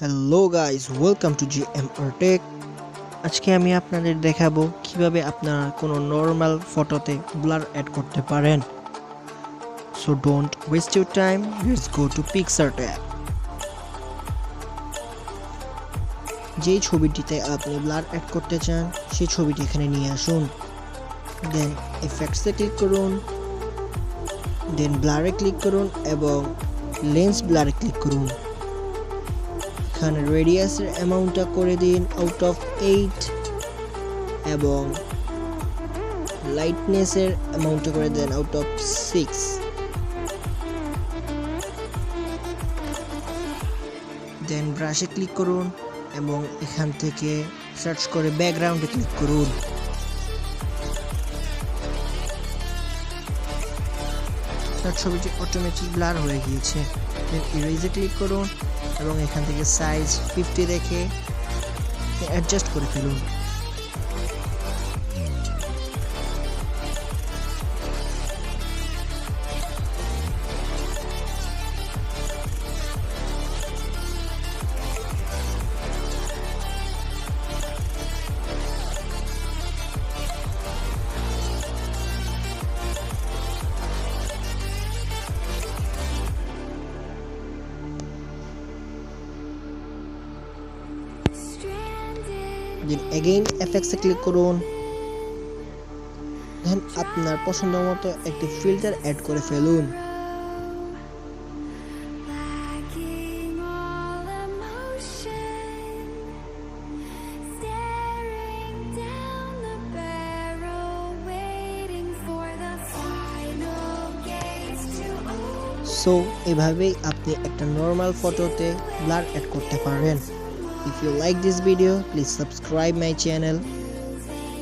Hello guys, welcome to GMR tech. আজকে আমি আপনাদের দেখাবো কিভাবে আপনারা কোনো নর্মাল ফটোতে ব্লার অ্যাড করতে পারেন। So don't waste your time, let's go to PicsArt app. যেই ছবিটিতে আপনি ব্লার অ্যাড করতে চান সেই ছবিটি এখানে নিয়ে আসুন। দেন এফেক্টসে ক্লিক করুন, দেন ব্লারে ক্লিক করুন এবং লেন্স ব্লারে ক্লিক করুন। এখানে রেডিয়াসের অ্যামাউন্টটা করে দিন আউট অফ 8 এবং লাইটনেসের অ্যামাউন্টটা করে দেন আউট অফ 6। দেন ব্রাশে ক্লিক করুন এবং এখান থেকে সার্চ করে ব্যাকগ্রাউন্ডে ক্লিক করুন। তার ছবিটি অটোমেটিক ব্লার হয়ে গিয়েছে। দেন ইরেজে ক্লিক করুন এবং এখান থেকে সাইজ 50 রেখে অ্যাডজাস্ট করে ফেলুন। দেন এগেইন এফেক্টসে ক্লিক করুন। দেন আপনার পছন্দ মতো একটি ফিল্টার অ্যাড করে ফেলুন। সো এভাবেই আপনি একটা নর্মাল ফটোতে ব্লার অ্যাড করতে পারেন। If you like this video, please subscribe my channel.